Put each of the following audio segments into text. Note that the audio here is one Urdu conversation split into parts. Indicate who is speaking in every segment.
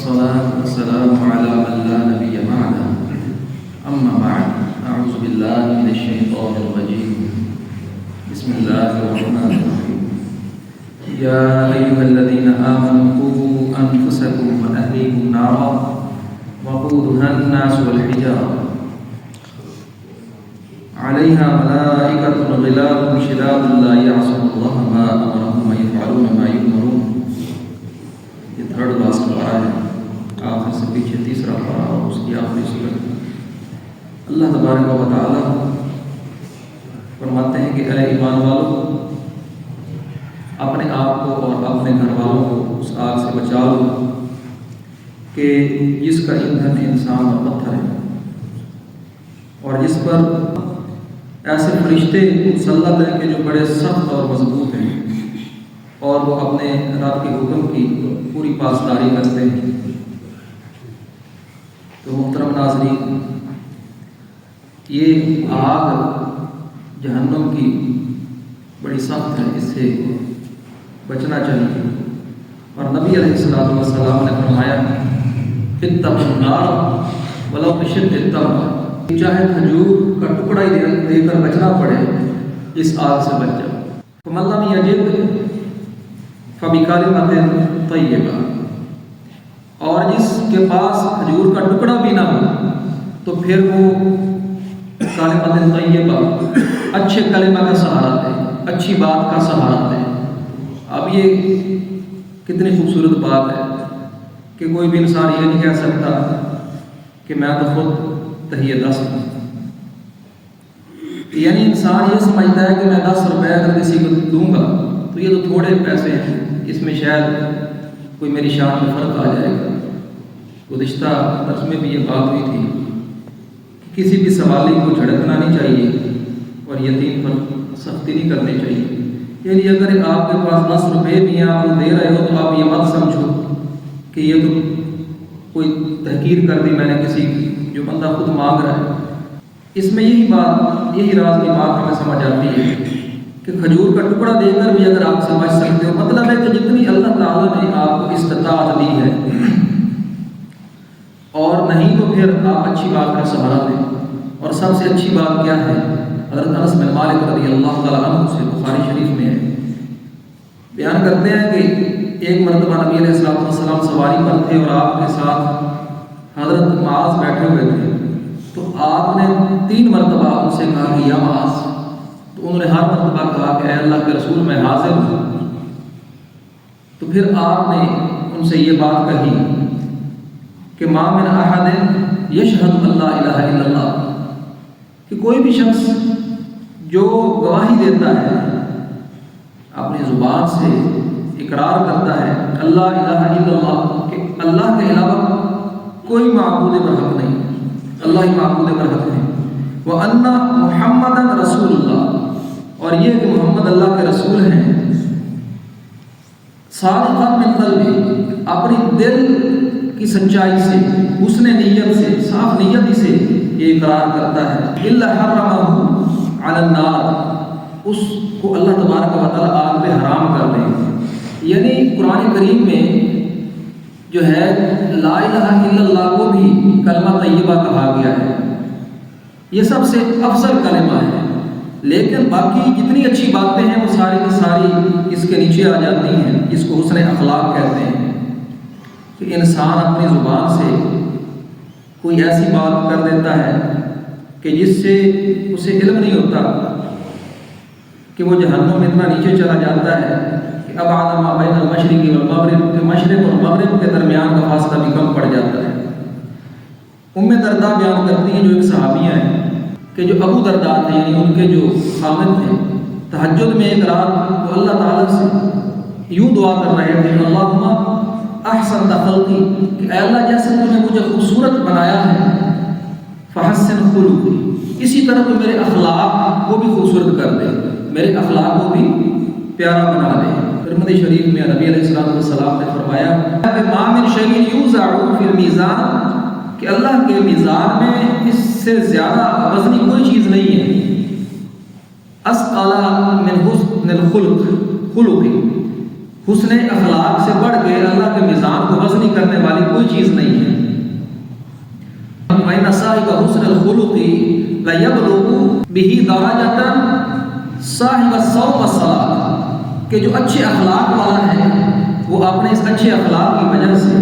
Speaker 1: والصلاة والسلام على من لا نبي بعده أما بعد أعوذ بالله من الشيطان الرجيم بسم الله الرحمن الرحيم يا أيها الذين آمنوا قوا أنفسكم وأهليكم نارا وقودها الناس والحجارة عليها ملائكة غلاظ شداد لا يعصون الله ما أمرهم ويفعلون ما يؤمرون. یہ تھرڈ لاسٹ پارہ ہے، آخر سے پیچھے تیسرا پارہ اور اس کی آخری صورت. اللہ تبارک و تعالی فرماتے ہیں کہ اے ایمان والو، اپنے آپ کو اور اپنے گھر والوں کو اس آگ سے بچا لو کہ جس کا ایندھن انسان اور پتھر ہے، اور جس پر ایسے فرشتے مسلط ہیں کہ جو بڑے سخت اور مضبوط ہیں اور وہ اپنے رب کے حکم کی پوری پاسداری کرتے ہیں. تو محترم ناظرین، یہ آگ جہنم کی بڑی سخت ہے، اس سے بچنا چاہیے. اور نبی علیہ السلام نے فرمایا اتقوا النار ولو بشق التمرة، چاہے کھجور کا ٹکڑا ہی دے کر بچنا پڑے اس آگ سے بچ جاؤ. فمن لم یجد فبکلمۃ طیبہ، اور جس کے پاس کھجور کا ٹکڑا بھی نہ ہو تو پھر وہ کلمۃ طیبہ، اچھے کلمہ کا سہارا دے، اچھی بات کا سہارا دے. اب یہ کتنی خوبصورت بات ہے کہ کوئی بھی انسان یہ نہیں کہہ سکتا کہ میں تو خود تہیہ 10 ہوں. یعنی انسان یہ سمجھتا ہے کہ میں 10 روپے اگر کسی کو دوں گا تو یہ تو تھوڑے پیسے ہیں، اس میں شاید کوئی میری شان میں فرق آ جائے گا. گزشتہ درس میں بھی یہ بات ہوئی تھی کہ کسی بھی سوالی کو جھڑکنا نہیں چاہیے اور یتیم پر سختی نہیں کرنی چاہیے. یعنی اگر آپ کے پاس 10 روپے بھی ہیں، آپ کو دے رہے ہو، تو آپ یہ مت سمجھو کہ یہ تو کوئی تحقیر کر دی میں نے کسی کی، جو بندہ خود مانگ رہا ہے. اس میں یہی راز کی بات ہمیں سمجھ آتی ہے کہ کھجور کا ٹکڑا دے کر بھی اگر آپ سے بچ سکتے ہو، مطلب ہے کہ جتنی اللہ تعالیٰ نے آپ کو استطاعت دی ہے، اور نہیں تو پھر آپ اچھی بات کا سہارا دیں. اور سب سے اچھی بات کیا ہے؟ حضرت انس بن مالک رضی اللہ تعالیٰ عنہ سے بخاری شریف میں ہے، بیان کرتے ہیں کہ ایک مرتبہ نبی علیہ السلام سواری پر تھے اور آپ کے ساتھ حضرت معاذ بیٹھے ہوئے تھے. تو آپ نے 3 مرتبہ ان سے کہا کہ یا معاذ، تو انہوں نے ہر مرتبہ کہا کہ اے اللہ کے رسول میں حاضر ہوں. تو پھر آپ نے ان سے یہ بات کہی کہ ما من احد یشہد ان لا الہ الا اللہ، کہ کوئی بھی شخص جو گواہی دیتا ہے، اپنی زبان سے اقرار کرتا ہے اللہ الہ الا اللہ، کہ اللہ کے علاوہ کوئی معبود برحق نہیں، اللہ ہی معبود برحق ہے، وَأَنَّ مُحَمَّدًا رَسُولُ اللَّهِ، اور یہ کہ محمد اللہ کے رسول ہیں، صادقاً من قلبہ، اپنی دل کی سچائی سے، حسن نیت سے، صاف نیتی سے یہ اقرار کرتا ہے، إِلَّا حَرَّمَهُ عَلَى النَّارِ، اس کو اللہ تبارک و تعالیٰ آگ پہ حرام کر دیں. یعنی قرآن کریم میں جو ہے لا الہ الا اللہ کو بھی کلمہ طیبہ کہا گیا ہے، یہ سب سے افضل کلمہ ہے. لیکن باقی جتنی اچھی باتیں ہیں وہ ساری کی ساری اس کے نیچے آ جاتی ہیں، جس کو حسن اخلاق کہتے ہیں. کہ انسان اپنی زبان سے کوئی ایسی بات کر دیتا ہے کہ جس سے اسے علم نہیں ہوتا کہ وہ جہنم میں اتنا نیچے چلا جاتا ہے کہ اب ابعد ما بین المشرق والمغرب، کہ مشرق اور مغرب کے درمیان کا فاصلہ بھی کم پڑ جاتا ہے. ام درداء بیان کرتی ہیں، جو ایک صحابیہ ہیں، کہ جو ابو درداء تھے، یعنی ان کے جو خامد تھے، تہجد میں ایک رات وہ اللہ تعالیٰ سے یوں دعا کر رہے تھے اللہم احسن خلقی، کہ اے اللہ جیسے تو نے مجھے خوبصورت بنایا ہے، فحسن خلقی، اسی طرح تو میرے اخلاق کو بھی خوبصورت کر دے، میرے اخلاق کو بھی پیارا بنا دے. ترمذی شریف میں نبی علیہ السلام نے فرمایا ما من شیء یوضع فی المیزان، کہ اللہ کے میزان میں اس سے زیادہ وزنی کوئی چیز نہیں ہے، اثقل من حسن الخلق، حسن اخلاق سے بڑھ کے اللہ کے میزان کو وزنی کرنے والی کوئی چیز نہیں ہے۔ وَإِنَّ صَاحِبَ حُسْنِ الْخُلُقِ لَيَبْلُغُ بِهِ دَرَجَةً صَاحِبَ الصَّوْمِ وَالصَّلَاةِ، کہ جو اچھے اخلاق والا ہے وہ اپنے اس اچھے اخلاق کی وجہ سے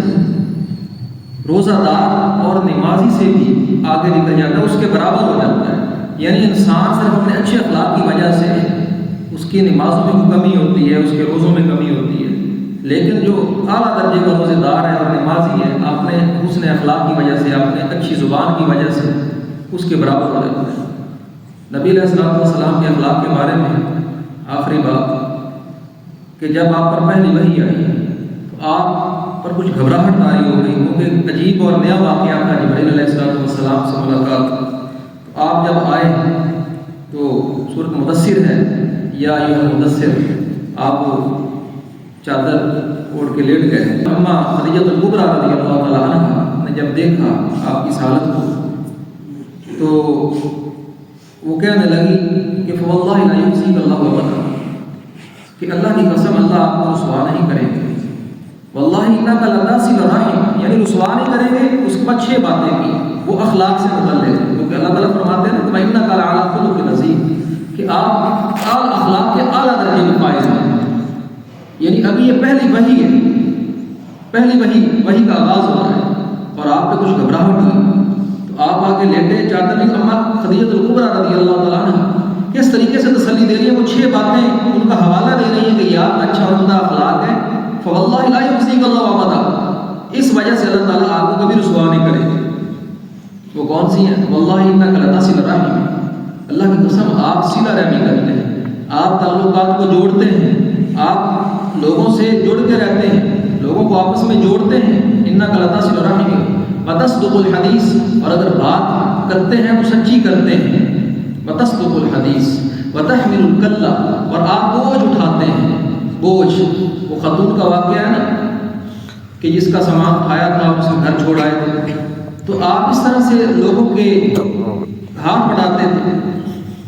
Speaker 1: روزہ دار اور نمازی سے بھی آگے نکل جاتا ہے، اس کے برابر ہو جاتا ہے۔ یعنی انسان صرف اپنے اچھے اخلاق کی وجہ سے اس کی نمازوں میں کمی ہوتی ہے، اس کے روزوں میں کمی ہوتی ہے، لیکن جو اعلیٰ درجے کا روزے دار ہے اور نمازی ہے اپنے حسن اخلاق کی وجہ سے، اپنے اچھی زبان کی وجہ سے اس کے برابر ہو جاتا ہے۔ نبی علیہ السلام کے اخلاق کے بارے میں آخری بات کہ جب آپ پر پہلی وحی آئی تو آپ پر کچھ گھبراہٹ طاری ہو گئی، کیونکہ عجیب اور نیا واقعہ تھا جبرائیل علیہ السلام سے ملاقات۔ تو آپ جب آئے تو سورۃ مدثر ہے، یا ایھا المدثر، آپ چادر اوڑھ کے لیٹ گئے۔ اما خدیجہ الکبریٰ رضی اللہ تعالیٰ عنہ نے جب دیکھا آپ کی حالت کو تو وہ کہنے لگی کہ فواللہ لا یخزیک اللہ ابدا، کہ اللہ کی قسم اللہ آپ کو رسوا نہیں کریں گے۔ واللہ انک لتصل الرحم، یعنی رسوا نہیں کریں گے، اس کے بعد 6 باتیں کی وہ اخلاق سے متعلق ہے، کیونکہ اللہ تعالیٰ فرماتے ہیں انک لعلی خلق عظیم، کہ آپ اخلاق کے اعلیٰ درجے میں فائز ہیں۔ یعنی ابھی یہ پہلی وحی ہے، پہلی وحی کا آغاز ہو رہا ہے اور آپ پہ کچھ گھبراہٹ ہوئی تو آپ آگے لیٹے چادر لی۔ اما خدیجہ الکبریٰ رضی اللہ تعالیٰ عنہ کس طریقے سے تسلی دے رہی ہے، وہ 6 باتیں ان کا حوالہ دے رہی ہیں کہ یہ آپ کا اچھا عمدہ اخلاق ہے۔ فواللہ لا یخزیک اللہ ابدا، اس وجہ سے اللہ تعالیٰ آپ کو کبھی رسوا نہیں کرے گا۔ وہ کون سی ہیں؟ واللہ انک لتصل الرحم، اللہ کی قسم آپ صلہ رحمی کرتے ہیں، آپ تعلقات کو جوڑتے ہیں، آپ لوگوں سے جڑ کے رہتے ہیں، لوگوں کو آپس میں جوڑتے ہیں۔ انک لتصل الرحم وتصدق الحدیث، اور اگر بات کرتے ہیں تو سچی کرتے ہیں۔ وتصدق الحدیث وتحمل الکلہ، اور آپ بوجھ اٹھاتے ہیں۔ بوجھ، وہ خاتون کا واقعہ ہے نا کہ جس کا سامان اٹھایا تھا اس کے گھر چھوڑ آئے تھے، تو آپ اس طرح سے لوگوں کے ہاتھ بڑھاتے تھے۔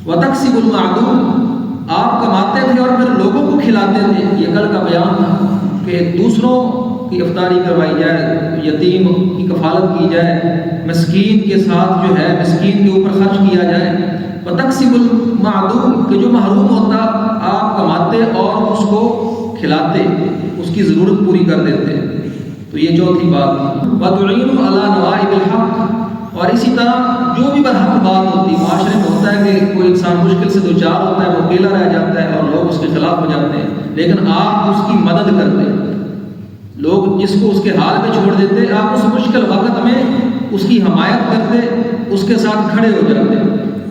Speaker 1: وتکسب المعدوم، آپ کماتے تھے اور پھر لوگوں کو کھلاتے تھے۔ یہ کل کا بیان تھا کہ دوسروں کی افطاری کروائی جائے، یتیم کی کفالت کی جائے، مسکین کے ساتھ جو ہے مسکین کے اوپر خرچ کیا جائے۔ وتکسب المعدوم، کہ جو محروم ہوتا آپ کماتے اور اس کو کھلاتے، اس کی ضرورت پوری کر دیتے۔ تو یہ چوتھی بات تھی۔ وتعین علی نوائب الحق، اور اسی طرح جو بھی برحق بات ہوتی، معاشرے میں ہوتا ہے کہ کوئی انسان مشکل سے دوچار ہوتا ہے، وہ اکیلا رہ جاتا ہے اور لوگ اس کے خلاف ہو جاتے ہیں، لیکن آپ اس کی مدد کرتے، لوگ جس کو اس کے حال میں چھوڑ دیتے، آپ اس مشکل وقت میں اس کی حمایت کرتے، اس کے ساتھ کھڑے ہو جاتے۔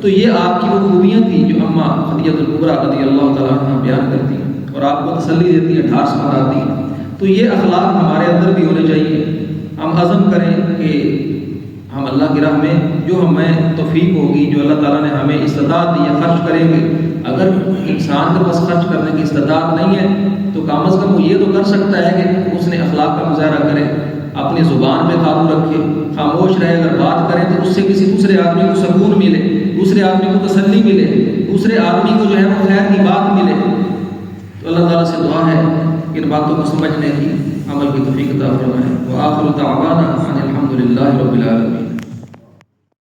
Speaker 1: تو یہ آپ کی وہ خوبیاں تھیں جو اما خدیجہ الکبریٰ رضی اللہ تعالیٰ عنہ بیان کرتی ہیں اور آپ کو تسلی دیتی ہیں، ٹھاس بناتی ہیں۔ تو یہ اخلاق ہمارے اندر بھی ہونے چاہیے۔ ہم عزم کریں کہ ہم اللہ کی راہ میں جو ہمیں توفیق ہوگی، جو اللہ تعالیٰ نے ہمیں استطاعت دی ہے، خرچ کریں گے۔ اگر انسان کے پاس خرچ کرنے کی استطاعت نہیں ہے تو کم از کم وہ یہ تو کر سکتا ہے کہ اس نے اخلاق کا مظاہرہ کرے، اپنی زبان پہ قابو رکھے، خاموش رہے، اگر بات کرے تو اس سے کسی دوسرے آدمی کو سکون ملے، دوسرے آدمی کو تسلی ملے، دوسرے آدمی کو جو ہے وہ خیر کی بات ملے۔ تو اللہ تعالیٰ سے دعا ہے ان باتوں کو سمجھنے کی، عمل کی توفیق عطا فرمائے۔ وآخر دعوانا ان الحمد للہ رب العالمین۔